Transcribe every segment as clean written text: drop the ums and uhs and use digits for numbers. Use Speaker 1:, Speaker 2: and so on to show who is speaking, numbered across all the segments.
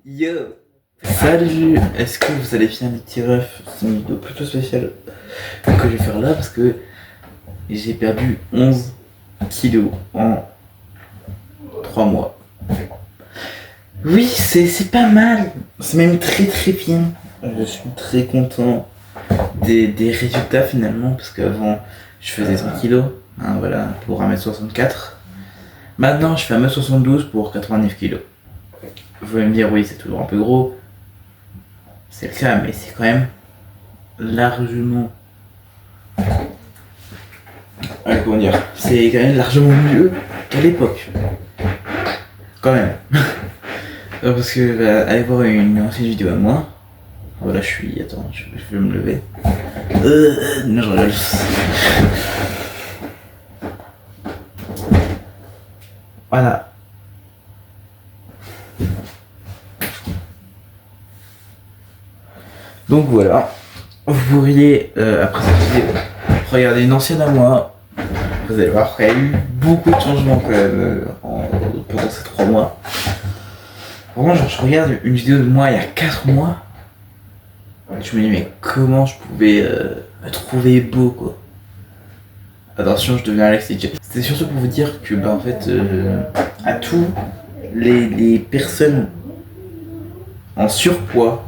Speaker 1: Yo! Salut! Est-ce que vous allez bien les petits refs? C'est une vidéo plutôt spéciale que je vais faire là parce que j'ai perdu 11 kilos en 3 mois. Oui, c'est pas mal, c'est même très bien. Je suis très content des résultats finalement parce qu'avant je faisais 100 kilos, hein, voilà, pour 1m64. Maintenant je fais 1m72 pour 89 kilos. Vous pouvez me dire oui, c'est toujours un peu gros, c'est le cas, mais c'est quand même largement, comment dire, c'est quand même largement mieux qu'à l'époque, quand même. Parce que allez voir une ancienne vidéo à moi. Voilà, je vais me lever. Non, je rigole. Voilà. Donc voilà, vous pourriez, après cette vidéo, regarder une ancienne à moi. Vous allez voir qu'il y a eu beaucoup de changements quand même pendant ces 3 mois. Vraiment, genre, je regarde une vidéo de moi il y a 4 mois. Je me dis, mais comment je pouvais me trouver beau, quoi. Attention, je deviens Alex DJ. C'était surtout pour vous dire que, bah, en fait, à tous les personnes en surpoids,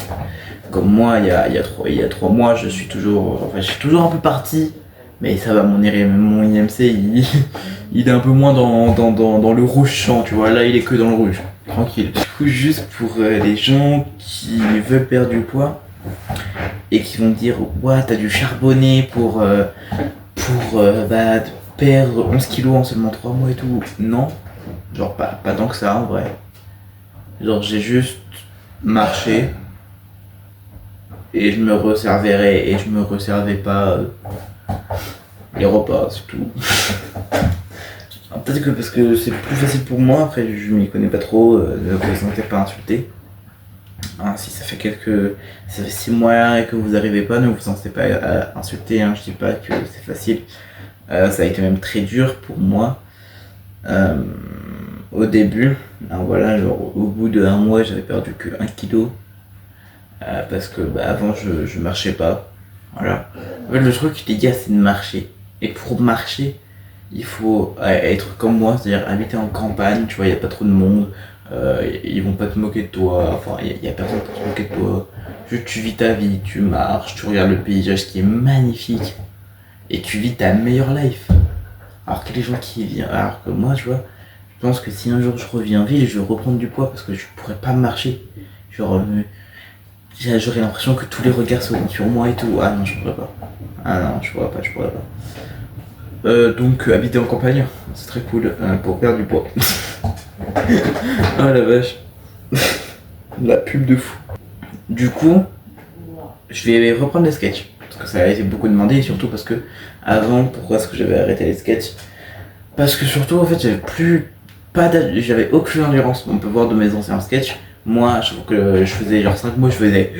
Speaker 1: comme moi, il y a 3 mois, je suis toujours un peu parti, mais ça va, mon IMC, il est un peu moins dans le rouge champ, tu vois, là il est que dans le rouge, tranquille. Du coup, juste pour les gens qui veulent perdre du poids, et qui vont dire, ouais, t'as dû charbonner pour perdre 11 kilos en seulement 3 mois et tout. Non, genre pas tant que ça en vrai. Genre j'ai juste marché, et je me resservais pas les repas, c'est tout. Peut-être que parce que c'est plus facile pour moi, après je m'y connais pas trop, ne vous sentez pas insulté. Hein, si ça fait 6 mois et que vous arrivez pas, ne vous sentez pas insulté, hein, je dis pas que c'est facile. Ça a été même très dur pour moi au début. Alors voilà, genre au bout de 1 mois j'avais perdu que 1 kg. Parce que avant je marchais pas. Voilà. En fait, le truc les gars, c'est de marcher. Et pour marcher, il faut être comme moi, c'est-à-dire habiter en campagne, tu vois, il n'y a pas trop de monde, ils vont pas te moquer de toi, enfin il y a personne pour te moquer de toi. Tu vis ta vie, tu marches, tu regardes le paysage qui est magnifique, et tu vis ta meilleure life. Alors que les gens qui viennent, alors que moi, tu vois, je pense que si un jour je reviens en ville, je vais reprendre du poids parce que je pourrais pas marcher. Genre, j'aurais l'impression que tous les regards sont sur moi et tout. Ah non, je pourrais pas. Ah non, je pourrais pas. Donc habiter en campagne, c'est très cool pour perdre du poids. Ah la vache. La pub de fou. Du coup, je vais reprendre les sketchs. Parce que ça a été beaucoup demandé, et surtout parce que avant, pourquoi est-ce que j'avais arrêté les sketchs? Parce que surtout en fait j'avais aucune endurance. On peut voir de mes anciens sketchs. Moi, je trouve que je faisais genre 5 mois, je faisais.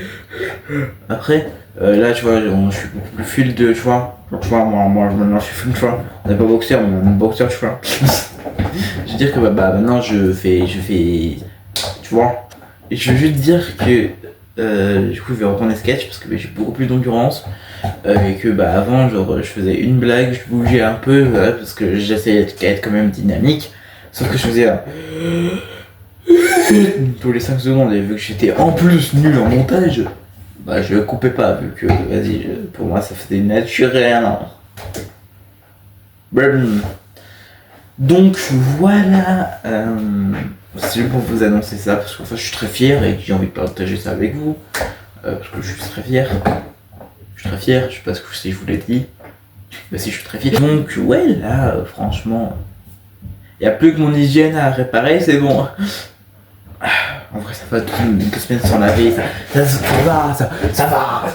Speaker 1: Après, là, tu vois, je suis beaucoup plus fluide, tu vois. Tu vois, moi maintenant je suis fluide, tu vois. On n'est pas boxeur, mais on est boxeur, tu vois. Je veux dire que maintenant je fais. Tu vois. Et je veux juste dire que. Du coup, je vais reprendre les sketchs parce que j'ai beaucoup plus d'endurance. Et que avant, genre, je faisais une blague, je bougeais un peu, voilà, parce que j'essayais d'être quand même dynamique. Sauf que je faisais tous les 5 secondes, et vu que j'étais en plus nul en montage, je coupais pas, vu que, vas-y, pour moi ça faisait naturel. Donc voilà, c'est juste pour vous annoncer ça, parce que je suis très fier et que j'ai envie de partager ça avec vous, parce que je suis très fier. Je suis très fier, je sais pas si je vous l'ai dit, mais si je suis très fier. Donc ouais, là, franchement, il n'y a plus que mon hygiène à réparer, c'est bon. En vrai, ça va 2 semaines sans laver, ça va.